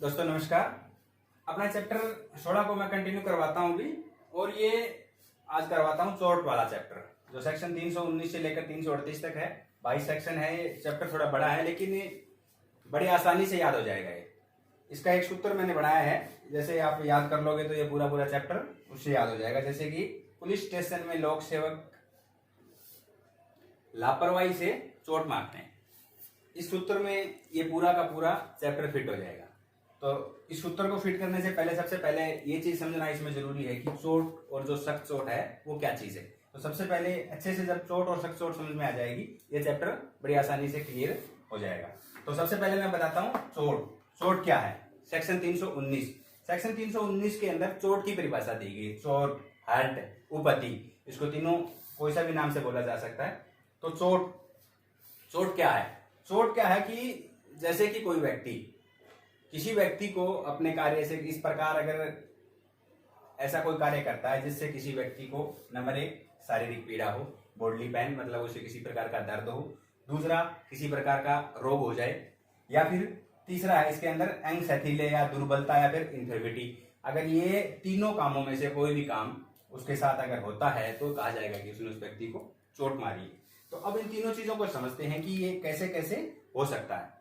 दोस्तों नमस्कार। अपना चैप्टर 16 को मैं कंटिन्यू करवाता हूँ भी, और ये आज करवाता हूँ चोट वाला चैप्टर, जो सेक्शन 319 से लेकर 338 तक है। 22 सेक्शन है। ये चैप्टर थोड़ा बड़ा है, लेकिन ये बड़ी आसानी से याद हो जाएगा। ये इसका एक सूत्र मैंने बनाया है, जैसे आप याद कर लोगे तो ये पूरा पूरा चैप्टर उससे याद हो जाएगा। जैसे कि पुलिस स्टेशन में लोक सेवक लापरवाही से चोट मारते हैं, इस सूत्र में ये पूरा का पूरा चैप्टर फिट हो जाएगा। तो इस सूत्र को फिट करने से पहले सबसे पहले ये चीज समझना इसमें जरूरी है कि चोट और जो सख्त चोट है वो क्या चीज है। तो सबसे पहले अच्छे से जब चोट और सख्त चोट समझ में आ जाएगी, ये चैप्टर बड़ी आसानी से क्लियर हो जाएगा। तो सबसे पहले मैं बताता हूँ चोट क्या है। सेक्शन 319 के अंदर चोट की परिभाषा दी गई। चोट, हर्ट, उपति, इसको तीनों कोई सा भी नाम से बोला जा सकता है। तो चोट क्या है? चोट क्या है कि जैसे कि कोई व्यक्ति किसी व्यक्ति को अपने कार्य से इस प्रकार अगर ऐसा कोई कार्य करता है जिससे किसी व्यक्ति को नंबर 1 शारीरिक पीड़ा हो, बॉडली पेन मतलब उसे किसी प्रकार का दर्द हो, दूसरा किसी प्रकार का रोग हो जाए, या फिर तीसरा है इसके अंदर अंग शिथिल्य या दुर्बलता या फिर इन्फर्मिटी। अगर ये तीनों कामों में से कोई भी काम उसके साथ अगर होता है तो कहा जाएगा कि उसने उस व्यक्ति को चोट मारी है। तो अब इन तीनों चीजों को समझते हैं कि ये कैसे कैसे हो सकता है।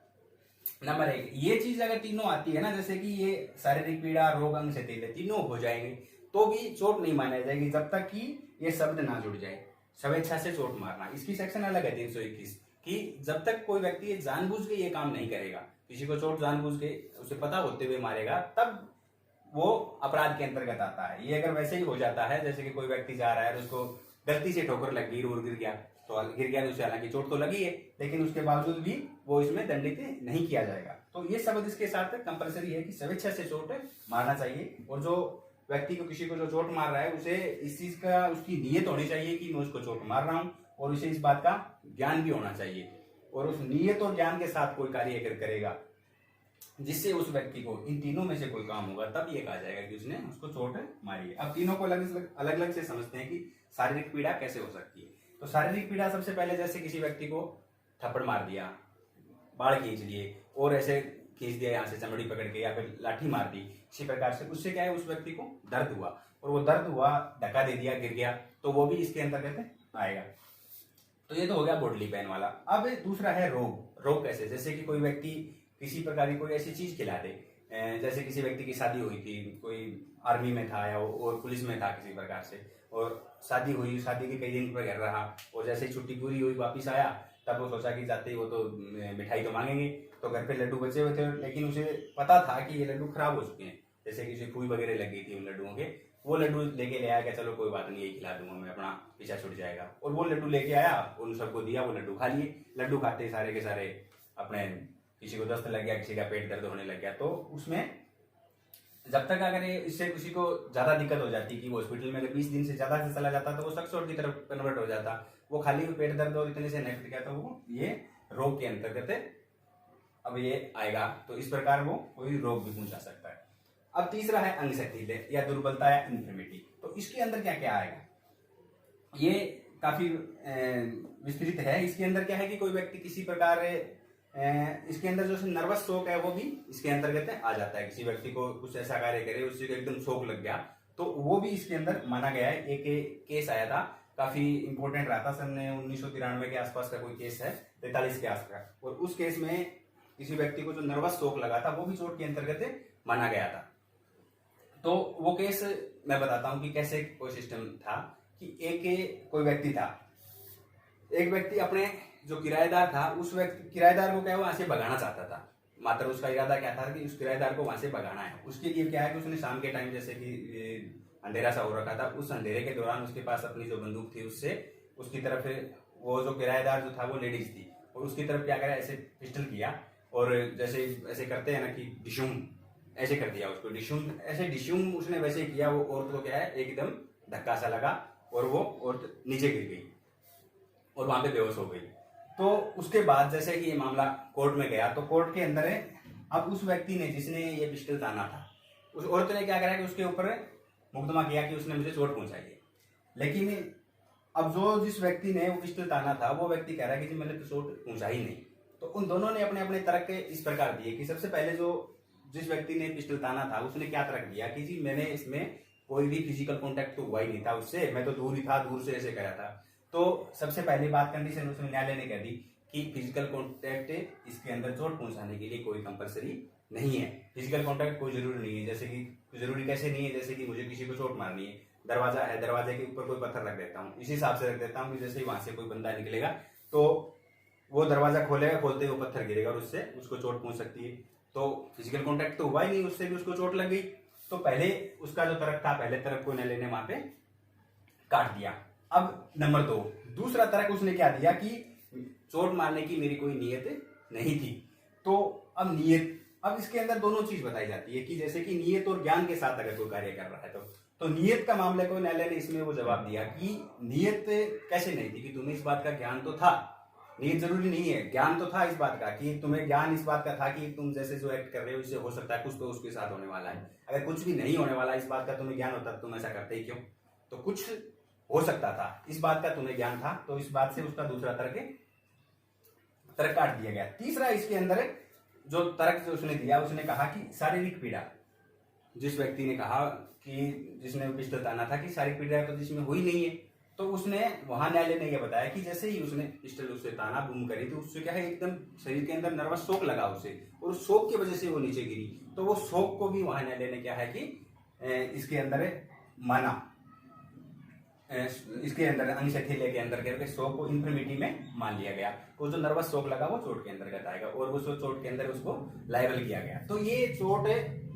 नंबर 1, ये चीज अगर तीनों आती है ना, जैसे कि ये शारीरिक पीड़ा, रोग, अंग शिथिल्य तीनों हो जाएंगे तो भी चोट नहीं मानी जाएगी जब तक कि ये शब्द ना जुड़ जाए। स्वेच्छा से चोट मारना, इसकी सेक्शन अलग है 321 कि जब तक कोई व्यक्ति ये जानबूझ के ये काम नहीं करेगा, किसी को चोट जानबूझ के उसे पता होते हुए मारेगा, तब वो अपराध के अंतर्गत आता है। ये अगर वैसे ही हो जाता है जैसे कि कोई व्यक्ति जा रहा है और उसको गलती से ठोकर लग गई और गिर गया, तो उसे हालांकि चोट तो लगी है, लेकिन उसके बावजूद भी वो इसमें दंडित नहीं किया जाएगा। तो ये शब्द इसके साथ कंपलसरी है कि स्वेच्छा से चोट मारना चाहिए। और जो व्यक्ति को किसी को जो चोट मार रहा है उसे इस चीज का उसकी नीयत होनी चाहिए कि मैं उसको चोट मार रहा हूँ, और उसे इस बात का ज्ञान भी होना चाहिए। और उस नीयत और ज्ञान के साथ कोई कार्य अगर करेगा जिससे उस व्यक्ति को इन तीनों में से कोई काम होगा, तब ये कहा जाएगा कि उसने उसको चोट मारी है। अब तीनों को अलग अलग से समझते हैं कि शारीरिक पीड़ा कैसे हो सकती है। तो शारीरिक पीड़ा सबसे पहले जैसे किसी व्यक्ति को थप्पड़ मार दिया, बाढ़ खींच लिए और ऐसे खींच दिया यहाँ से चमड़ी पकड़ के, या फिर लाठी मार दी किसी प्रकार से, उससे क्या है उस व्यक्ति को दर्द हुआ, और वो दर्द हुआ, धक्का दे दिया, गिर गया, तो वो भी इसके अंतर्गत आएगा। तो ये तो हो गया बॉडली पेन वाला। अब दूसरा है रोग कैसे? जैसे कि कोई व्यक्ति किसी प्रकार की कोई ऐसी चीज खिला दे, जैसे किसी व्यक्ति की शादी हुई थी, कोई आर्मी में था या और पुलिस में था किसी प्रकार से, और शादी हुई, शादी के कई दिन पर घर रहा, और जैसे छुट्टी पूरी हुई वापिस आया, तब वो सोचा कि जाते ही वो तो मिठाई तो मांगेंगे, तो घर पे लड्डू बचे हुए थे, लेकिन उसे पता था कि ये लड्डू खराब हो चुके हैं, जैसे कि उसे फूई वगैरह लग गई थी उन लड्डुओं के। वो लड्डू लेके ले आया, चलो कोई बात नहीं, यही खिला दूंगा मैं, अपना पीछा छूट जाएगा। और वो लड्डू लेके आया, उन सबको दिया, वो लड्डू खा लिए। लड्डू खाते सारे के सारे अपने, किसी को दस्त लग गया, किसी का पेट दर्द होने लग गया। तो उसमें जब तक अगर इससे किसी को ज्यादा दिक्कत हो जाती कि वो हॉस्पिटल में अगर 20 दिन से ज्यादा से चला जाता तो वो सख्त चोट की तरफ कन्वर्ट हो जाता। वो खाली पेट दर्द और इतने से नहीं गया, तो वो ये रोग के अंतर्गत अब ये आएगा। तो इस प्रकार वो कोई रोग भी पहुंचा सकता है। अब तीसरा है अंग शिथिल्य या दुर्बलता या इन्फर्मिटी। तो इसके अंदर क्या क्या आएगा, ये काफी विस्तृत है। इसके अंदर क्या है कि कोई व्यक्ति किसी प्रकार इसके अंदर जो नर्वस शोक है वो भी इसके अंतर्गत आ जाता है। किसी व्यक्ति को कुछ ऐसा कार्य करे, उससे एकदम शोक लग गया, तो वो भी इसके अंदर माना गया है। एक केस आया था, काफी इंपॉर्टेंट रहा था, सन 1993 के आसपास का कोई केस है, 43 के आसपास, और उस केस में किसी व्यक्ति को जो नर्वस शोक लगा था वो भी चोट के अंतर्गत माना गया था। तो वो केस मैं बताता हूँ कि कैसे कोई सिस्टम था कि कोई व्यक्ति था, एक व्यक्ति अपने जो किराएदार था, उस व्यक्ति किराएदार को क्या वहां से भगाना चाहता था। मात्र उसका इरादा क्या था कि उस किराएदार को वहां से भगाना है। उसके लिए क्या है कि उसने शाम के टाइम, जैसे कि अंधेरा सा हो रखा था, उस अंधेरे के दौरान उसके पास अपनी जो बंदूक थी उससे उसकी तरफ, वो जो किराएदार जो था वो लेडीज थी, और उसकी तरफ क्या करा, ऐसे पिस्टल किया, और जैसे ऐसे करते हैं ना कि डिशूम, ऐसे कर दिया उसको, डिशूम उसने वैसे किया। वो औरत को क्या है एकदम धक्का सा लगा और वो औरत नीचे गिर गई और वहां पे बेहोश हो गई। तो उसके बाद जैसे कि ये मामला कोर्ट में गया, तो कोर्ट के अंदर अब उस व्यक्ति ने जिसने ये पिस्टल ताना था, उस औरत ने क्या करा कि उसके ऊपर मुकदमा किया कि उसने मुझे चोट पहुंचाई है। लेकिन अब जिस व्यक्ति ने वो पिस्टल ताना था वो व्यक्ति कह रहा है कि मैंने तो चोट पहुंचाई नहीं। तो उन दोनों ने अपने अपने तर्क इस प्रकार दिए कि सबसे पहले जो जिस व्यक्ति ने पिस्टल ताना था उसने क्या तर्क दिया कि जी मैंने इसमें कोई भी फिजिकल कॉन्टेक्ट तो हुआ ही नहीं था उससे, मैं तो दूर ही था, दूर से ऐसे करा था। तो सबसे पहली बात कंडीशन उसमें न्यायालय ने कह दी कि फिजिकल कॉन्टेक्ट इसके अंदर चोट पहुंचाने के लिए कोई कंपलसरी नहीं है। फिजिकल कॉन्टेक्ट कोई जरूरी नहीं है, जैसे कि जरूरी कैसे नहीं है, जैसे कि मुझे किसी को चोट मारनी है, दरवाजा है, दरवाजे के ऊपर कोई पत्थर रख देता हूँ, इसी हिसाब से रख देता हूँ कि जैसे ही वहां से कोई बंदा निकलेगा तो वो दरवाजा खोलेगा, खोलते ही वो पत्थर गिरेगा और उससे उसको चोट पहुंच सकती है। तो फिजिकल कॉन्टेक्ट तो हुआ ही नहीं, उससे भी उसको चोट लग गई। तो पहले उसका जो तर्क था, पहले तर्क को न्यायालय ने वहां पे काट दिया। अब नंबर 2, दूसरा तर्क उसने क्या दिया कि चोट मारने की मेरी कोई नीयत नहीं थी। तो अब नीयत, अब इसके अंदर दोनों चीज बताई जाती है कि जैसे कि नीयत और ज्ञान के साथ अगर कोई कार्य कर रहा है तो नीयत का मामले को न्यायालय ने इसमें वो जवाब दिया कि नीयत कैसे नहीं थी कि तुम्हें इस बात का ज्ञान तो था, नीयत जरूरी नहीं है, ज्ञान तो था इस बात का कि तुम्हें ज्ञान इस बात का था कि तुम जैसे जो एक्ट कर रहे हो इससे हो सकता है कुछ तो उसके साथ होने वाला है। अगर कुछ भी नहीं होने वाला इस बात का तुम्हें ज्ञान होता तुम ऐसा करते ही क्यों? तो कुछ हो सकता था इस बात का तुम्हें ज्ञान था, तो इस बात से उसका दूसरा तर्क काट दिया गया। तीसरा इसके अंदर जो तर्क जो उसने दिया, उसने कहा कि शारीरिक पीड़ा, जिस व्यक्ति ने कहा कि जिसने पिस्टल ताना था कि शारीरिक पीड़ा तो जिसमें हुई नहीं है, तो उसने वहां न्यायालय ने यह बताया कि जैसे ही उसने पिस्टल उससे ताना बूम करी तो उससे क्या है एकदम शरीर के अंदर नर्वस शॉक लगा उसे, और उस शॉक की वजह से वो नीचे गिरी। तो वो शॉक को भी वहां न्यायालय ने क्या है कि इसके अंदर माना, इसके अंदर अंशठेले के अंदर करके शॉक को इन्फर्मिटी में मान लिया गया। वो जो नर्वस शॉक लगा वो चोट के अंतर्गत आएगा और उस चोट के अंदर उसको लायबल किया गया। तो ये चोट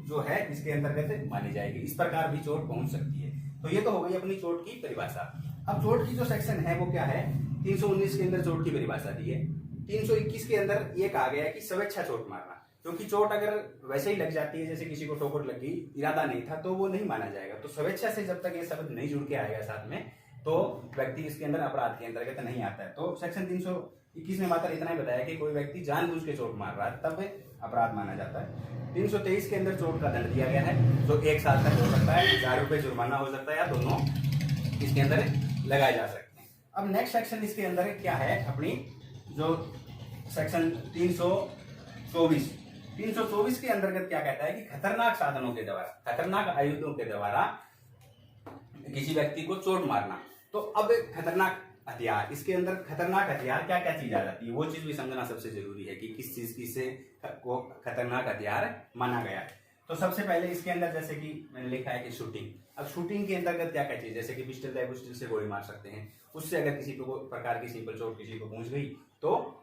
जो है इसके अंतर्गत मानी जाएगी, इस प्रकार भी चोट पहुंच सकती है। तो ये तो हो गई अपनी चोट की परिभाषा। अब चोट की जो सेक्शन है वो क्या है, 319 के अंदर चोट की परिभाषा दी है। 321 के अंदर ये कहा गया है कि स्वेच्छा चोट मारना, क्योंकि चोट अगर वैसे ही लग जाती है जैसे किसी को ठोकर लगी, इरादा नहीं था, तो वो नहीं माना जाएगा। तो स्वेच्छा से जब तक ये शब्द नहीं जुड़ के आएगा साथ में तो व्यक्ति इसके अंदर अपराध के अंतर्गत नहीं आता है। तो सेक्शन 321 में मात्र इतना ही बताया कि कोई व्यक्ति जानबूझ के चोट मार रहा है तब अपराध माना जाता है। 323 के अंदर चोट का दंड दिया गया है जो 1 साल तक हो सकता है, 1000 रुपए जुर्माना हो सकता है, या दोनों इसके अंदर लगाए जा सकते हैं। अब नेक्स्ट सेक्शन इसके अंदर क्या है, अपनी जो सेक्शन 324 के अंतर्गत क्या कहता है कि खतरनाक साधनों के द्वारा, खतरनाक आयुधों के द्वारा किसी व्यक्ति को चोट मारना। तो अब खतरनाक हथियार, इसके अंदर खतरनाक हथियार क्या क्या चीज आ जाती है वो चीज भी समझना सबसे जरूरी है कि किस चीज की से को खतरनाक हथियार माना गया है। तो सबसे पहले इसके अंदर जैसे कि मैंने लिखा है कि शूटिंग। अब शूटिंग के अंतर्गत क्या क्या चीज, जैसे कि पिस्टल है, पिस्टल से गोली मार सकते हैं, उससे अगर किसी प्रकार की सिंपल चोट किसी को पहुंच गई तो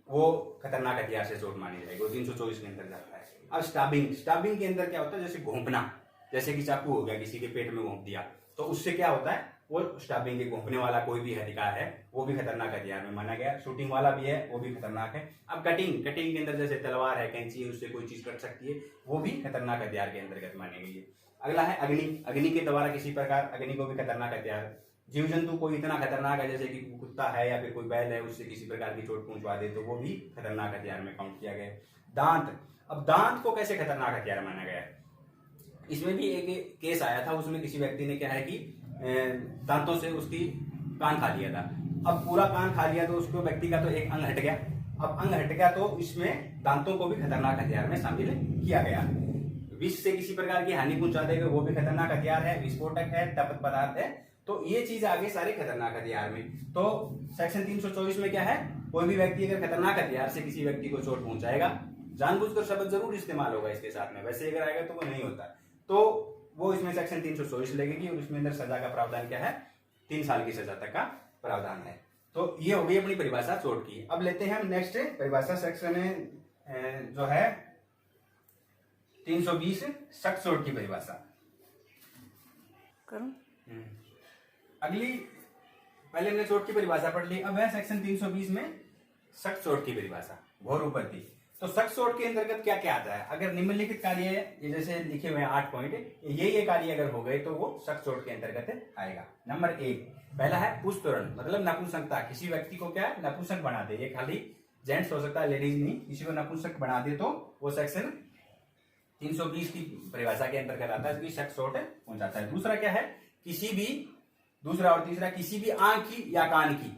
वो खतरनाक हथियार से चोट मानी जाएगी, वो 324 के अंदर जाता है। अब स्टाबिंग के अंदर क्या होता है, जैसे घोंपना, जैसे कि चाकू हो गया किसी के पेट में घोंप दिया, तो उससे क्या होता है वो स्टाबिंग के घोंपने वाला कोई भी हथियार है वो भी खतरनाक हथियार में माना गया। शूटिंग वाला भी है वो भी खतरनाक है। अब कटिंग के अंदर जैसे तलवार है, कैंची है, उससे कोई चीज कट सकती है, वो भी खतरनाक हथियार के अंतर्गत मानी गई है। अगला है अग्नि के द्वारा किसी प्रकार, अग्नि को भी खतरनाक हथियार। जीव जंतु कोई इतना खतरनाक है जैसे कि कुत्ता है या फिर कोई बैल है, उससे किसी प्रकार की चोट पहुंचवा दे तो वो भी खतरनाक हथियार में काउंट किया गया। दांत, अब दांत को कैसे खतरनाक हथियार माना गया है, इसमें भी एक केस आया था, उसमें किसी व्यक्ति ने क्या है कि दांतों से उसकी कान खा लिया था। अब पूरा कान खा लिया तो उसको व्यक्ति का तो एक अंग हट गया। अब अंग हट गया तो इसमें दांतों को भी खतरनाक हथियार में शामिल किया गया। विष से किसी प्रकार की हानि पहुंचा देगा वो भी खतरनाक हथियार है, विस्फोटक है, तपत पदार्थ है, तो ये चीज आगे सारे खतरनाक हथियार में। तो सेक्शन 324 में क्या है, कोई भी व्यक्ति अगर खतरनाक हथियार से किसी व्यक्ति को चोट पहुंचाएगा, जानबूझकर शब्द जरूर इस्तेमाल होगा इसके साथ में, वैसे अगर आएगा तो वो नहीं होता, तो वो इसमें सेक्शन 324 लगेगी और इसमें अंदर सजा का प्रावधान क्या है, 3 साल की सजा तक का प्रावधान है। तो ये हो गई अपनी परिभाषा चोट की। अब लेते हैं हम नेक्स्ट परिभाषा सेक्शन जो है 320 सख्त चोट की परिभाषा। करूं? अगली पहले हमने चोट की परिभाषा पढ़ ली, अब है सेक्शन 320 में सख्त चोट की परिभाषा, घोर उपपत्ति। तो सख्त चोट के अंतर्गत क्या क्या आता है, अगर निम्नलिखित कार्य ये जैसे लिखे हुए हैं 8 पॉइंट, ये कार्य अगर हो गए तो वो सख्त चोट के अंतर्गत आएगा। नंबर 1 पहला है पुष्तरण, मतलब नपुंसकता, किसी व्यक्ति को क्या नपुंसक बना दे, ये खाली जेंट्स हो सकता है लेडीज नहीं, किसी को नपुंसक बना दे तो वो सेक्शन 320 की परिभाषा के अंतर्गत आता है, इसकी सख्त चोट पहुंचाता है। दूसरा क्या है, दूसरा और तीसरा किसी भी आंख की या कान की,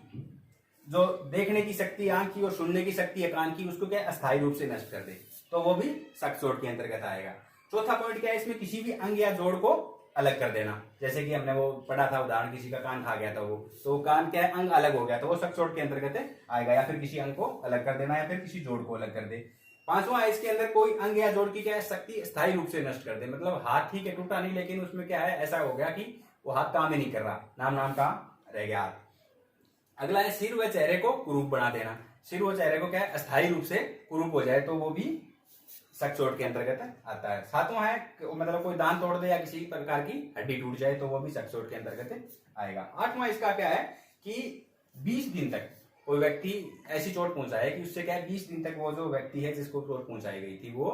जो देखने की शक्ति आंख की और सुनने की शक्ति है कान की, उसको क्या अस्थायी रूप से नष्ट कर दे। तो वो भी सख्त चोट के अंतर्गत आएगा। चौथा पॉइंट क्या है इसमें, किसी भी अंग या जोड़ को अलग कर देना। जैसे कि हमने वो पढ़ा था उदाहरण, किसी का कान खा गया था वो, तो कान क्या है, अंग अलग हो गया तो वो सख्त चोट के अंतर्गत आएगा। या फिर किसी अंग को अलग कर देना, या फिर किसी जोड़ को अलग कर दे। पांचवा है इसके अंदर कोई अंग या जोड़ की क्या है, शक्ति स्थायी रूप से नष्ट कर दे। मतलब हाथ ठीक है, टूटा नहीं, लेकिन उसमें क्या है, ऐसा हो गया कि वो हाथ काम ही नहीं कर रहा, नाम का रह गया हाथ। अगला है सिर व चेहरे को कुरूप बना देना। सिर व चेहरे को क्या है, अस्थायी रूप से कुरूप हो जाए तो वो भी सख्त चोट के अंतर्गत आता है। सातवां है मतलब कोई दांत तोड़ दे या किसी प्रकार की हड्डी टूट जाए तो वो भी सख्त चोट के अंतर्गत आएगा। आठवां इसका क्या है कि 20 दिन तक कोई व्यक्ति ऐसी चोट पहुंचाए कि उससे क्या है, 20 दिन तक वो जो व्यक्ति है जिसको चोट पहुंचाई गई थी वो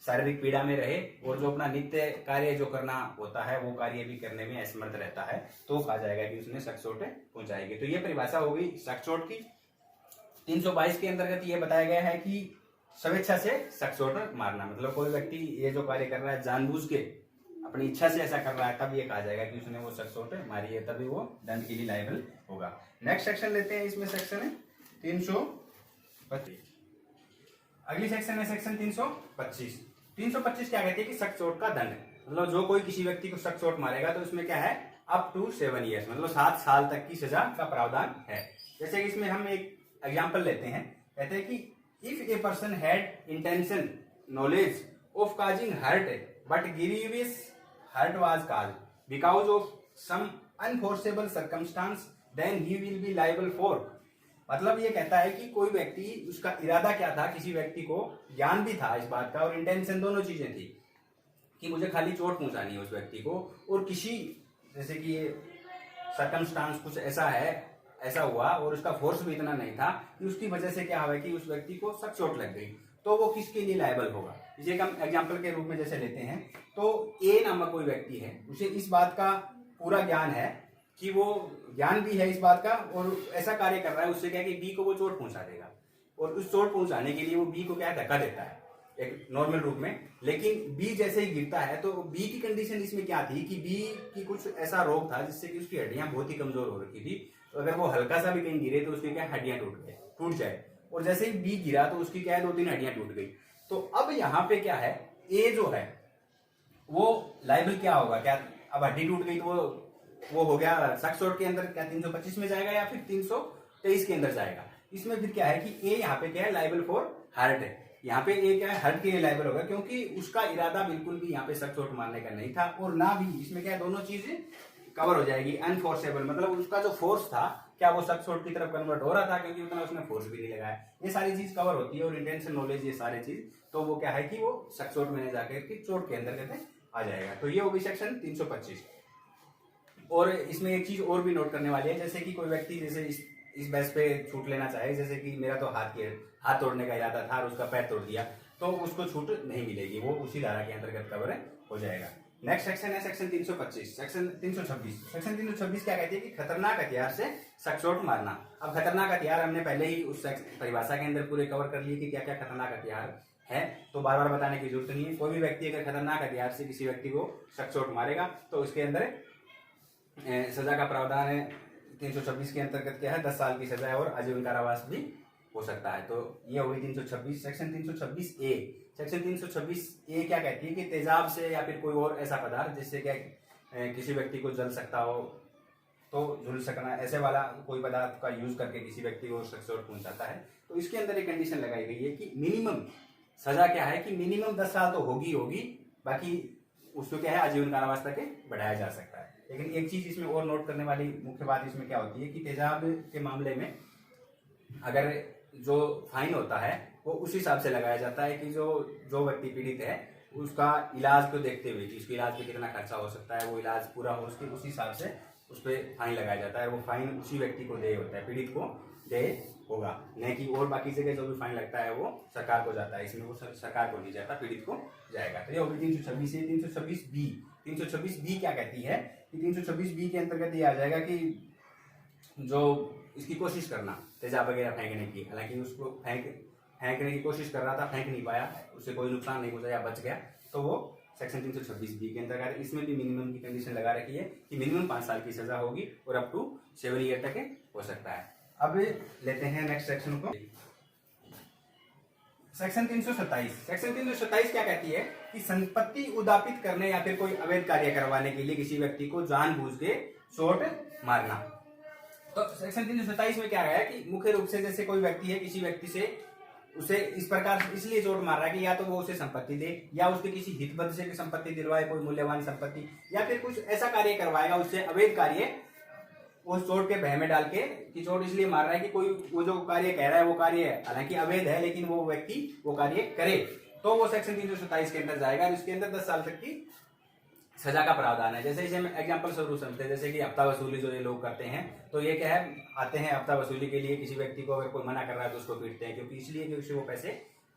शारीरिक पीड़ा में रहे और जो अपना नित्य कार्य जो करना होता है वो कार्य भी करने में असमर्थ रहता है, तो कहा जाएगा कि उसने सख्त चोट पहुंचाएगी। तो ये परिभाषा हो गई सख्त चोट की। 322 के अंतर्गत ये बताया गया है कि स्वेच्छा से सख्त चोट मारना, मतलब कोई व्यक्ति ये जो कार्य कर रहा है जानबूझ के अपनी इच्छा से ऐसा कर रहा है, तब ये कहा जाएगा कि उसने वो सख्त चोट मारी है, तभी वो दंड के लिए लायबल होगा। नेक्स्ट सेक्शन लेते हैं, इसमें सेक्शन है 325। अगली सेक्शन है सेक्शन 325। 325 क्या कहती है कि सख्त चोट का दंड, मतलब जो कोई किसी व्यक्ति को सख्त चोट मारेगा तो उसमें क्या है, अप टू 7 ईयर्स, मतलब 7 साल तक की सजा का प्रावधान है। जैसे कि इसमें हम एक एग्जाम्पल लेते हैं, कहते हैं कि if a person had intention knowledge of causing hurt but grievous hurt was caused because of some unforeseeable circumstance then he will be liable for. मतलब ये कहता है कि कोई व्यक्ति, उसका इरादा क्या था, किसी व्यक्ति को ज्ञान भी था इस बात का और इंटेंशन, दोनों चीजें थी कि मुझे खाली चोट पहुंचानी है उस व्यक्ति को, और किसी जैसे कि सर्कमस्टांस कुछ ऐसा है, ऐसा हुआ और उसका फोर्स भी इतना नहीं था कि उसकी वजह से क्या हुआ कि उस व्यक्ति को सख्त चोट लग गई, तो वो किसके लिए लायबल होगा। इसे हम एग्जाम्पल के रूप में जैसे लेते हैं, तो ए नामक कोई व्यक्ति है, उसे इस बात का पूरा ज्ञान है कि वो ज्ञान भी है इस बात का और ऐसा कार्य कर रहा है, उससे क्या है कि बी को वो चोट पहुंचा देगा, और उस चोट पहुंचाने के लिए वो बी को क्या धक्का देता है एक नॉर्मल रूप में। लेकिन बी जैसे ही गिरता है तो बी की कंडीशन इसमें क्या थी कि बी की कुछ ऐसा रोग था जिससे कि उसकी हड्डियां बहुत ही कमजोर हो रखी थी, तो अगर वो हल्का सा भी कहीं गिरे तो उसकी क्या हड्डियां टूट जाए, और जैसे ही बी गिरा तो उसकी क्या है 2-3 हड्डियां टूट गई। तो अब यहाँ पे क्या है, ए जो है वो लायबल क्या होगा, क्या अब हड्डी टूट गई तो वो हो गया सख्त चोट के अंदर, क्या 325 में जाएगा या फिर 323 के अंदर जाएगा। इसमें फिर क्या है कि ए यहाँ पे क्या है, लायबल फॉर हर्ट है। यहाँ पे ए क्या है, हर्ट के लिए लायबल होगा, क्योंकि उसका इरादा बिल्कुल भी यहाँ पे सख्त चोट मारने का नहीं था, और ना भी इसमें क्या है, दोनों चीजें कवर हो जाएगी। अनफोर्सेबल मतलब उसका जो फोर्स था, क्या वो सख्त चोट की तरफ कन्वर्ट हो रहा था, क्योंकि उतना उसने फोर्स भी नहीं लगाया, ये सारी चीज कवर होती है, और इंटेंशन नॉलेज ये सारी चीज, तो वो क्या है कि वो सख्त चोट में जाकर के चोट के अंतर्गत आ जाएगा। तो ये होगी सेक्शन 325। और इसमें एक चीज और भी नोट करने वाली है, जैसे कि कोई व्यक्ति जैसे इस बेस पे छूट लेना चाहे, जैसे कि मेरा तो हाथ तोड़ने का इरादा था और उसका पैर तोड़ दिया, तो उसको छूट नहीं मिलेगी, वो उसी धारा के अंतर्गत कवर हो जाएगा। नेक्स्ट सेक्शन है सेक्शन 325। सेक्शन 326 क्या कहती है कि खतरनाक हथियार से सख्त चोट मारना। अब खतरनाक हथियार हमने पहले ही उस परिभाषा के अंदर पूरे कवर कर लिए कि क्या क्या खतरनाक हथियार है, तो बार बार बताने की जरूरत नहीं है। कोई भी व्यक्ति अगर खतरनाक हथियार से किसी व्यक्ति को सख्त चोट मारेगा तो उसके अंदर सजा का प्रावधान है 326 के अंतर्गत क्या है, 10 साल की सजा है और आजीवन कारावास भी हो सकता है। तो ये होगी 326 सेक्शन 326 ए। सेक्शन 326 ए क्या कहती है कि तेजाब से या फिर कोई और ऐसा पदार्थ जिससे क्या किसी व्यक्ति को जल सकता हो, तो झुल सकना, ऐसे वाला कोई पदार्थ का यूज करके किसी व्यक्ति को सख्त चोट पहुंचाता है, तो इसके अंदर एक कंडीशन लगाई गई है कि मिनिमम सजा क्या है कि मिनिमम 10 साल तो होगी, बाकी उसको क्या है आजीवन कारावास तक बढ़ाया जा सकता है। लेकिन एक चीज इसमें और नोट करने वाली मुख्य बात इसमें क्या होती है कि तेजाब के मामले में अगर जो फाइन होता है वो उस हिसाब से लगाया जाता है कि जो व्यक्ति पीड़ित है उसका इलाज को देखते हुए कि उसके इलाज पे कितना खर्चा हो सकता है, वो इलाज पूरा हो उसके उस हिसाब से उस पर फाइन लगाया जाता है। वो फाइन उसी व्यक्ति को दे होता है, पीड़ित को दे होगा, नहीं कि और बाकी जगह जो भी फाइन लगता है वो सरकार को जाता है, इसमें वो सरकार को नहीं जाता, पीड़ित को जाएगा। तो ये होगी 326 है। 326 बी। 326 बी क्या कहती है कि 326 बी के अंतर्गत ये आ जाएगा कि जो इसकी कोशिश करना तेजाब वगैरह फेंकने की, हालांकि उसको फेंकने की कोशिश कर रहा था, फेंक नहीं पाया, उससे कोई नुकसान नहीं पहुंचा या बच गया, तो वो सेक्शन 326 बी के अंतर्गत। इसमें भी मिनिमम की कंडीशन लगा रखी है कि मिनिमम 5 साल की सजा होगी और अप टू 7 ईयर तक हो सकता है। अब लेते हैं नेक्स्ट सेक्शन को, सेक्शन 327 क्या कहती है कि संपत्ति उदापित करने या फिर कोई अवैध कार्य करवाने के लिए किसी व्यक्ति को जानबूझ के चोट मारना। तो सेक्शन 327 में क्या है कि मुख्य रूप से जैसे कोई व्यक्ति है, किसी व्यक्ति से उसे इस प्रकार इसलिए चोट मार रहा है कि या तो वो उसे संपत्ति दे, या उसके किसी हितबद्ध से संपत्ति दिलवाए, कोई मूल्यवान संपत्ति, या फिर कुछ ऐसा कार्य करवाएगा उससे अवैध कार्य, वो चोट के भय में डाल के कि चोट इसलिए मार रहा है कि कोई वो जो कार्य कह रहा है वो कार्य हालांकि अवैध है लेकिन वो व्यक्ति वो कार्य करे, तो वो सेक्शन 327 के अंदर जाएगा और इसके अंदर 10 साल तक की सजा का प्रावधान है। जैसे इसे हम एग्जांपल स्वरूप समझते हैं, जैसे कि हफ्ता वसूली जो ये लोग करते हैं, तो ये क्या है, आते हैं हफ्ता वसूली के लिए, किसी व्यक्ति को अगर कोई मना कर रहा है तो उसको पीटते हैं, क्योंकि इसलिए कि उसे वो पैसे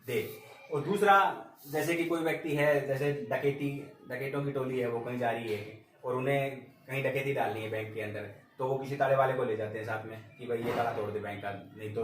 दे। और दूसरा, जैसे कि कोई व्यक्ति है, जैसे डकैतों की टोली है, वो कहीं जा रही है और उन्हें कहीं डकैती डालनी है बैंक के अंदर, तो वो किसी ताले वाले को ले जाते हैं साथ में कि भाई ये ताला तोड़ दे बैंक का, नहीं तो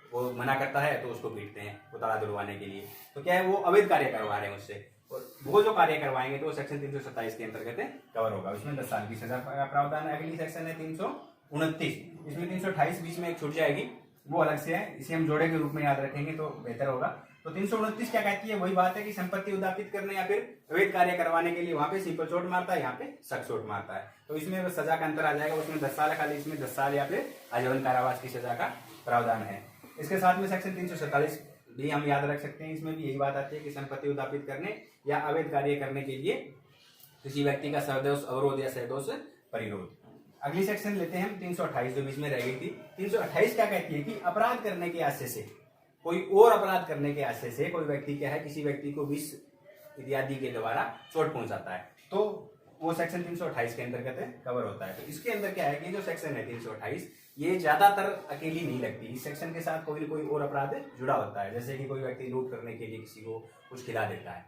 वो मना करता है तो उसको पीटते हैं वो ताला तोड़वाने के लिए। तो क्या है, वो अवैध कार्य करवा रहे हैं उससे, और वो जो कार्य करवाएंगे तो सेक्शन 327 के अंतर्गत कवर होगा, उसमें 10 साल की सजा का प्रावधान है। अगली सेक्शन है 329, इसमें 328 बीच में एक छूट जाएगी, वो अलग से है, इसे हम जोड़े के रूप में याद रखेंगे तो बेहतर होगा। तो 329 क्या कहती है, वही बात है कि संपत्ति उदापित करने या फिर अवैध कार्य करवाने के लिए वहां पे सिंपल चोट मारता है, यहाँ पे सख्त चोट मारता है, तो इसमें सजा का अंतर आ जाएगा, उसमें 10 साल है, खाली इसमें 10 साल या फिर आजीवन कारावास की सजा का प्रावधान है। इसके साथ में सेक्शन 347 भी हम याद रख सकते हैं, इसमें भी यही बात आती है कि संपत्ति उदापित करने या अवैध कार्य करने के लिए किसी व्यक्ति का सदोष अवरोध या सदोष परिरोध। अगली सेक्शन लेते हैं हम 328 जो बीच में रह गई थी। 328 क्या कहती है कि अपराध करने के आशय से, कोई और अपराध करने के आशय से कोई व्यक्ति क्या है, किसी व्यक्ति को विष इत्यादि के द्वारा चोट पहुंचाता है, तो वो सेक्शन 328 के अंतर्गत कवर होता है। तो इसके अंदर क्या है कि जो सेक्शन है 328, ये ज्यादातर अकेली नहीं लगती, इस सेक्शन के साथ कोई न कोई और अपराध जुड़ा होता है। जैसे कि कोई व्यक्ति लूट करने के लिए किसी को कुछ खिला देता है,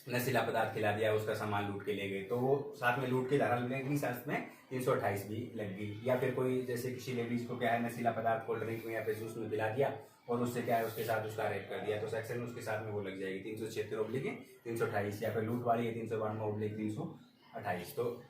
नशीला पदार्थ खिला दिया, उसका सामान लूट के ले गए, तो वो साथ में लूट की धारा लगेगी, साथ में 328 भी लग गई। या फिर कोई जैसे किसी लेडीज को क्या है, नशीला पदार्थ कोल्ड ड्रिंक में या फिर जूस में पिला दिया और उससे क्या है, उसके साथ उसका रेप कर दिया, तो सेक्शन उसके साथ में वो लग जाएगी 376/328, या फिर लूट वाली है 352/328। तो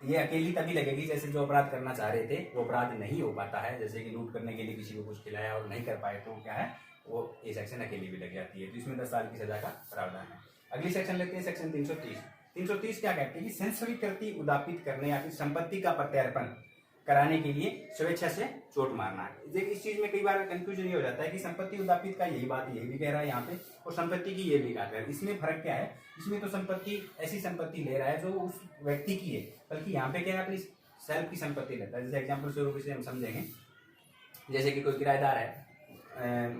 ये अकेली तभी लगेगी जैसे जो अपराध करना चाह रहे थे वो अपराध नहीं हो पाता है, जैसे कि लूट करने के लिए किसी को कुछ खिलाया और नहीं कर पाए, तो क्या है, वो ये सेक्शन अकेली भी लग जाती है, तो इसमें 10 साल की सजा का प्रावधान है। अगली सेक्शन लेते हैं सेक्शन 330। 330 क्या कहते हैं कि सेंसरी कृति उदापित करने या फिर संपत्ति का प्रत्यार्पण कराने के लिए स्वेच्छा से चोट मारना है। देखिए इस चीज में कई बार कंफ्यूजन ये हो जाता है कि संपत्ति उदापित का यही बात, ये भी कह रहा है यहाँ पे, और संपत्ति की ये भी कह रहा है, इसमें फर्क क्या है, इसमें तो संपत्ति ऐसी संपत्ति ले रहा है जो उस व्यक्ति की है, बल्कि यहाँ पे क्या है, अपनी सेल्फ की संपत्ति लेता है। जैसे एग्जाम्पल स्वरूप से हम समझेंगे, जैसे कि कोई किराएदार है,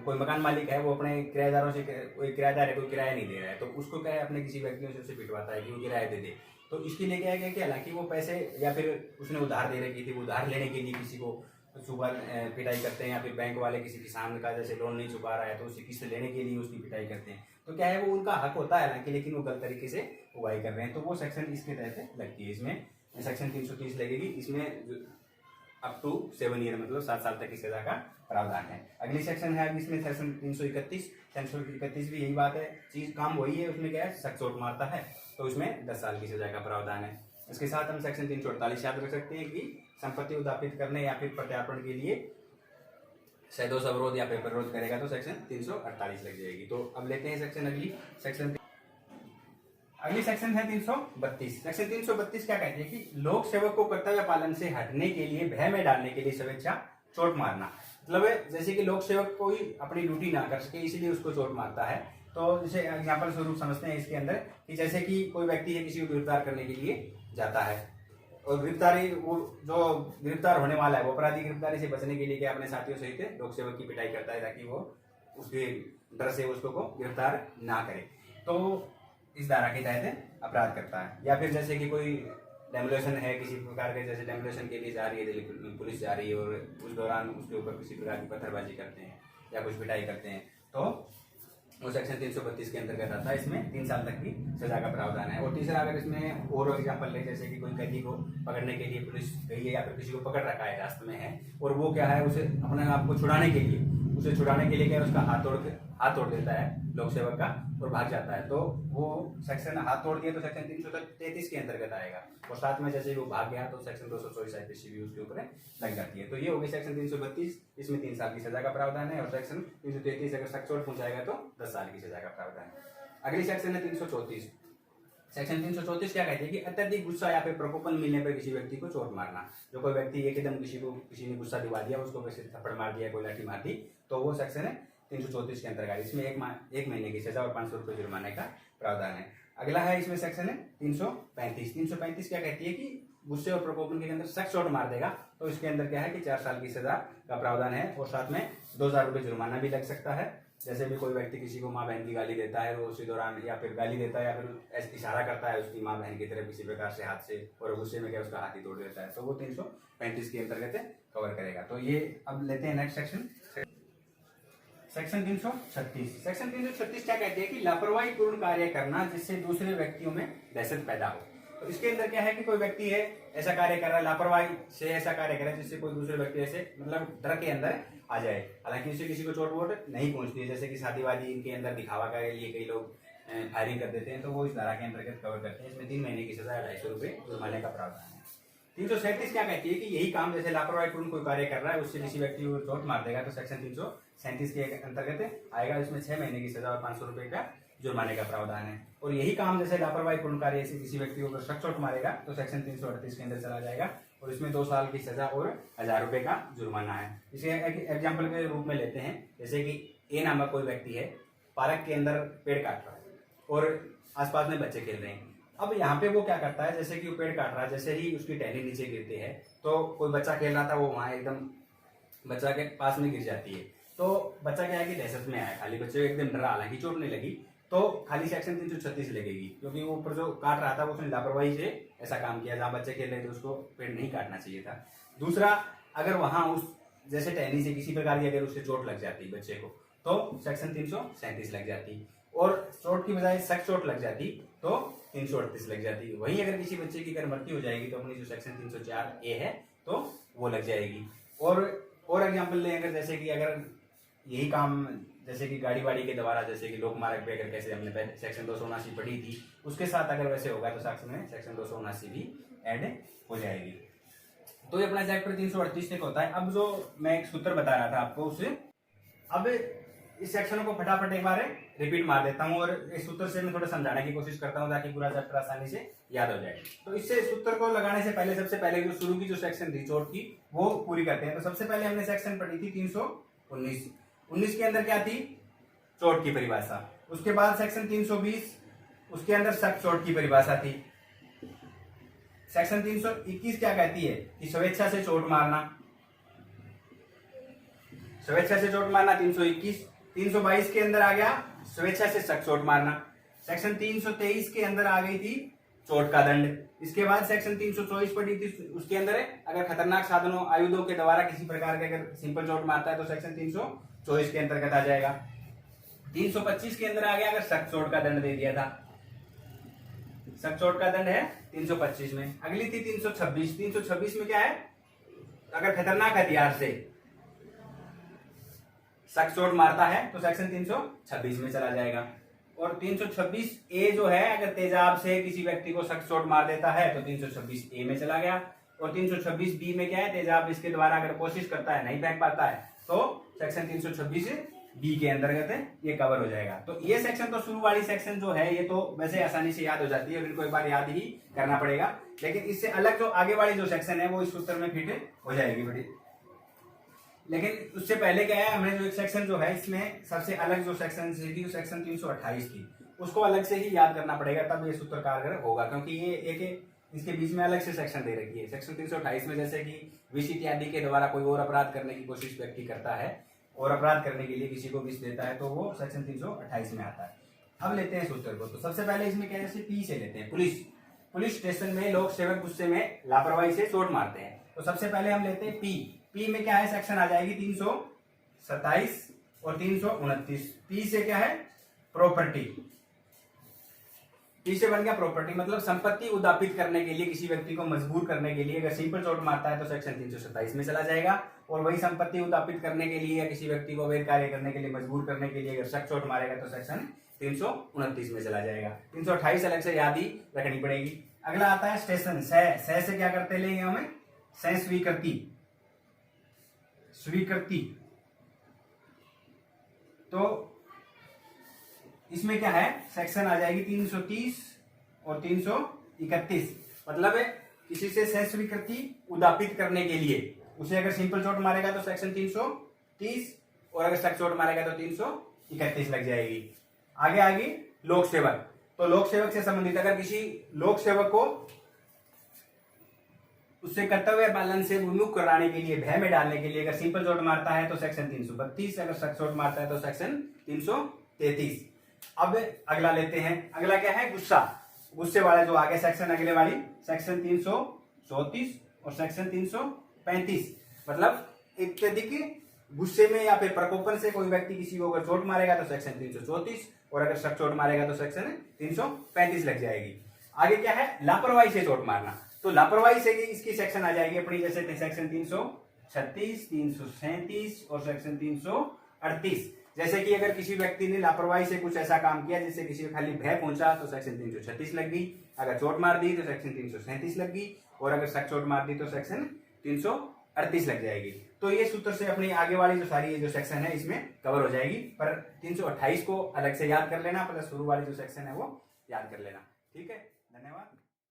कोई मकान मालिक है, वो अपने किराएदारों से, कोई किराएदार है, कोई किराया नहीं दे रहा है, तो उसको क्या है, अपने किसी व्यक्तियों से उसे पिटवाता है कि वो किराया दे दे, तो इसके लिए क्या है कि हालांकि वो पैसे या फिर उसने उधार दे रखी थी, वो उधार लेने के लिए किसी को सुबह पिटाई करते हैं, या फिर बैंक वाले किसी किसान का जैसे लोन नहीं चुका रहा है तो उसकी किस्त लेने के लिए उसकी पिटाई करते हैं, तो क्या है, वो उनका हक होता है हालांकि, लेकिन वो गलत तरीके से उगाई कर रहे हैं, तो वो सेक्शन इसके तहत लगती है। इसमें सेक्शन 330 लगेगी, इसमें अप टू 7 ईयर मतलब 7 साल तक की सजा का प्रावधान है। अगली सेक्शन है इसमें सेक्शन 331 भी यही बात है, चीज काम वही है, उसमें क्या है, सख्त चोट मारता है, तो उसमें 10 साल की सजा का प्रावधान है। इसके साथ हम सेक्शन 348 याद रख सकते हैं कि संपत्ति उदापित करने या फिर प्रत्यार्पण के लिए सदोष अवरोध या फिर विरोध करेगा तो सेक्शन 348 लग जाएगी। तो अब लेते हैं सेक्शन अगली सेक्शन है 332। सेक्शन 332 क्या कहती है कि लोक सेवक को कर्तव्य पालन से हटने के लिए भय में डालने के लिए स्वेच्छा चोट मारना, मतलब जैसे कि लोक सेवक कोई अपनी ड्यूटी ना कर सके इसलिए उसको चोट मारता है। तो जैसे एग्जाम्पल स्वरूप समझते हैं इसके अंदर कि जैसे कि कोई व्यक्ति है, किसी को गिरफ्तार करने के लिए जाता है, और गिरफ्तारी, वो जो गिरफ्तार होने वाला है वो अपराधी गिरफ्तारी से बचने के लिए क्या अपने साथियों सहित लोक सेवक की पिटाई करता है ताकि वो उसके डर से उसको गगिरफ्तार ना करे, तो इस धारा के तहत अपराध करता है। या फिर जैसे कि कोई डेमोलेशन है किसी प्रकार के, जैसे डेमोलेशन के लिए जा रही है दिल्ली पुलिस जा रही है और उस दौरान उसके ऊपर किसी प्रकार की पत्थरबाजी करते हैं या कुछ पिटाई करते हैं, तो वो सेक्शन 332 के अंतर्गत आता है, इसमें 3 साल तक की सजा का प्रावधान है। और तीसरा अगर इसमें और एग्जाम्पल ले, जैसे कि कोई कैदी को पकड़ने के लिए पुलिस गई है या फिर किसी को पकड़ रखा है रास्ते में है, और वो क्या है, उसे अपने आप को छुड़ाने के लिए क्या है, उसका हाथ तोड़ देता है लोक सेवक का और भाग जाता है, तो वो सेक्शन हाथ तोड़ दिया तो सेक्शन 333 के अंतर्गत आएगा। और साथ में जैसे वो भाग गया तो सेक्शन 224 आईपीसी भी उसके ऊपर लग जाती है। तो ये हो गई सेक्शन 332, इसमें 3 साल की सजा का प्रावधान है। और सेक्शन 333 अगर शख्स चोट पहुंचाएगा तो 10 साल की सजा का प्रावधान है। अगली सेक्शन है 334। सेक्शन 334 क्या कहती है कि अत्यधिक गुस्सा या फिर प्रकोपन मिलने पर किसी व्यक्ति को चोट मारना। जो कोई व्यक्ति एकदम किसी ने गुस्सा दिवा दिया, उसको वैसे थप्पड़ मार दिया, कोई लाठी मार दी, तो वो सेक्शन है 334 के अंतर्गत। इसमें 1 महीने की सजा और 500 रुपये जुर्माने का प्रावधान है। अगला है इसमें सेक्शन है 335। 335 क्या कहती है कि गुस्से और प्रकोपन के अंदर शख्स चोट मार देगा तो इसके अंदर क्या है कि 4 साल की सजा का प्रावधान है और साथ में 2000 रुपये जुर्माना भी लग सकता है। जैसे भी कोई व्यक्ति किसी को माँ बहन की गाली देता है तो उसी दौरान या फिर गाली देता है या फिर इशारा करता है उसकी माँ बहन की तरफ किसी प्रकार से हाथ से और गुस्से में क्या उसका हाथ ही तोड़ देता है, तो वो 335 के अंतर्गत कवर करेगा। तो ये अब लेते हैं नेक्स्ट सेक्शन, सेक्शन 336। सेक्शन 336 क्या कहती है कि लापरवाही पूर्ण कार्य करना जिससे दूसरे व्यक्तियों में दहशत पैदा हो। तो इसके अंदर क्या है कि कोई व्यक्ति है ऐसा कार्य कर रहा है, लापरवाही से ऐसा कार्य कर रहा है जिससे कोई दूसरे व्यक्ति ऐसे मतलब डर के अंदर आ जाए। हालांकि इससे किसी को चोट वोट नहीं पहुंचती है, जैसे कि शादीवादी इनके अंदर दिखावा के लिए कई लोग फायरिंग कर देते हैं, तो वो इस धारा के अंतर्गत कवर करते हैं। इसमें 3 महीने की सजा 250 रुपये जुर्माने का प्रावधान है। 337 क्या कहती है कि यही काम जैसे लापरवाही पूर्ण कोई कार्य कर रहा है उससे किसी व्यक्ति को चोट मार देगा तो सेक्शन 337 के अंतर्गत आएगा। इसमें 6 महीने की सजा और 500 रुपये का जुर्माने का प्रावधान है। और यही काम जैसे लापरवाही पूर्ण कार्य से किसी व्यक्ति को शख्स चोट मारेगा तो सेक्शन 338 के अंदर चला जाएगा और इसमें 2 साल की सजा और 1000 रुपये का जुर्माना है। इसे एग्जाम्पल के रूप में लेते हैं, जैसे कि ए नामक कोई व्यक्ति है, पार्क के अंदर पेड़ काट रहा है और आसपास में बच्चे खेल रहे हैं। अब यहाँ पे वो क्या करता है, जैसे कि वो पेड़ काट रहा है, जैसे ही उसकी टहनी नीचे गिरती है तो कोई बच्चा खेल रहा था वो वहां एकदम बच्चा के पास में गिर जाती है, तो बच्चा क्या है कि दहशत में आया, खाली बच्चे एकदम डरा, हालांकि चोट नहीं लगी, तो खाली सेक्शन 336 लगेगी क्योंकि वो ऊपर जो काट रहा था वो उसने लापरवाही से ऐसा काम किया, जहां बच्चे खेल रहे थे उसको पेड़ नहीं काटना चाहिए था। दूसरा, अगर वहां उस जैसे टहनी से किसी प्रकार की अगर उससे चोट लग जाती बच्चे को तो सेक्शन 337 लग जाती, और चोट की बजाय सख्त चोट लग जाती तो 338 लग जाती। वहीं अगर किसी बच्चे की अगर मृत्यु हो जाएगी तो अपनी जो सेक्शन 304A है तो वो लग जाएगी। और एग्जाम्पल लें अगर, जैसे कि अगर यही काम जैसे कि गाड़ी वाड़ी के द्वारा, जैसे कि लोक मार्ग पे अगर कैसे हमने सेक्शन 279 पढ़ी थी उसके साथ अगर वैसे होगा तो सेक्शन में सेक्शन 279 भी ऐड हो जाएगी। तो ये अपना चैप्टर 338 तक होता है। अब जो मैं एक सूत्र बता रहा था आपको उससे, अब इस सेक्शन को फटाफट एक बार रिपीट मार देता हूँ और इस सूत्र से मैं थोड़ा समझाने की कोशिश करता हूँ ताकि पूरा चैप्टर आसानी से याद हो जाए। तो इससे सूत्र को लगाने से पहले सबसे पहले जो शुरू की जो सेक्शन थी चोट की वो पूरी करते हैं। तो सबसे पहले हमने सेक्शन पढ़ी थी 319 के अंदर क्या थी, चोट की परिभाषा। उसके बाद सेक्शन 320 उसके अंदर सख्त चोट की परिभाषा थी। सेक्शन 321 क्या कहती है कि स्वेच्छा से चोट मारना, स्वेच्छा से चोट मारना 321। 322 के अंदर आ गया स्वेच्छा से सख्त चोट मारना। सेक्शन 323 के अंदर आ गई थी चोट का दंड। इसके बाद सेक्शन 324 पढ़ी थी, उसके अंदर अगर खतरनाक साधनों आयुधों के द्वारा किसी प्रकार के अगर सिंपल चोट मारता है तो सेक्शन 324 के अंतर्गत आ जाएगा। 325 के अंदर आ गया अगर सख्त चोट का दंड दे दिया था, सख्त चोट का दंड है 325 में। अगली थी 326। 326 में क्या है, अगर खतरनाक हथियार से सख्त चोट मारता है तो सेक्शन 326 में चला जाएगा। और 326A जो है अगर तेजाब से किसी व्यक्ति को सख्त चोट मार देता है तो 326A में चला गया। और 326B में क्या है, तेजाब इसके द्वारा अगर कोशिश करता है नहीं फेंक पाता है तो सेक्शन 326B के अंतर्गत ये कवर हो जाएगा। तो ये सेक्शन तो शुरू वाली सेक्शन जो है ये तो वैसे आसानी से याद हो जाती है और इनको एक बार याद ही करना पड़ेगा, लेकिन इससे अलग जो आगे वाली जो सेक्शन है वो इस सूत्र में फिट हो जाएगी बड़ी। लेकिन उससे पहले क्या है, हमने जो एक सेक्शन जो है इसमें सबसे अलग जो सेक्शन थी सेक्शन 328 थी, उसको अलग से ही याद करना पड़ेगा तब ये सूत्र कारगर होगा, क्योंकि ये एक इसके बीच में अलग से सेक्शन दे रखी है। सेक्शन 328 में जैसे कि विष इत्यादि के द्वारा कोई और अपराध करने की कोशिश व्यक्ति करता है और अपराध करने के लिए किसी को विष देता है तो वो सेक्शन 328 में आता है। अब लेते हैं सूत्र को। तो सबसे पहले इसमें क्या है, पी से लेते हैं। पुलिस स्टेशन में लोक सेवक गुस्से में लापरवाही से चोट मारते हैं तो सबसे पहले हम लेते हैं पी में क्या है, सेक्शन आ जाएगी 327 और 329। पी से क्या है, प्रॉपर्टी। पीछे बन गया प्रॉपर्टी, मतलब संपत्ति उदापित करने के लिए, किसी व्यक्ति को मजबूर करने के लिए अगर सिंपल चोट मारता है तो सेक्शन 327 में चला जाएगा, और वही संपत्ति उदापित करने के लिए या किसी व्यक्ति को अवैध कार्य करने के लिए मजबूर करने के लिए अगर सख्त चोट मारेगा तो सेक्शन 329 में चला जाएगा। 328 अलग से याद ही रखनी पड़ेगी। अगला आता है स्टेशन। सह से क्या करते लेंगे हमें, सह स्वीकृति, स्वीकृति। तो इसमें क्या है, सेक्शन आ जाएगी 330 और 331। मतलब है किसी से सह स्वीकृति उदापित करने के लिए, उसे अगर सिंपल चोट मारेगा तो सेक्शन 330, और अगर सख्त चोट मारेगा तो 331 लग जाएगी। आगे लोक सेवक। तो लोक सेवक से संबंधित अगर किसी लोक सेवक को उससे कर्तव्य पालन से विमुख कराने के लिए, भय में डालने के लिए अगर सिंपल चोट मारता है तो सेक्शन 332, अगर सख्त चोट मारता है तो सेक्शन 333। अब अगला लेते हैं। अगला क्या है, गुस्सा। गुस्से वाले जो आगे सेक्शन, अगले वाली सेक्शन 334 और सेक्शन 335। मतलब अत्यधिक गुस्से में या फिर प्रकोपन से कोई व्यक्ति किसी को अगर चोट मारेगा तो सेक्शन 334, और अगर सख्त चोट मारेगा तो सेक्शन 335 लग जाएगी। आगे क्या है, लापरवाही से चोट मारना। तो लापरवाही से इसकी सेक्शन आ जाएगी अपनी, जैसे सेक्शन 336, 337 और सेक्शन 338। जैसे कि अगर किसी व्यक्ति ने लापरवाही से कुछ ऐसा काम किया जिससे किसी को खाली भय पहुंचा तो सेक्शन 336 लग गई, अगर चोट मार दी तो सेक्शन 337 लग गई, और अगर सख्त चोट मार दी तो सेक्शन 338 लग जाएगी। तो ये सूत्र से अपनी आगे वाली जो सारी जो सेक्शन है इसमें कवर हो जाएगी, पर 328 को अलग से याद कर लेना, प्लस शुरू वाली जो सेक्शन है वो याद कर लेना। ठीक है, धन्यवाद।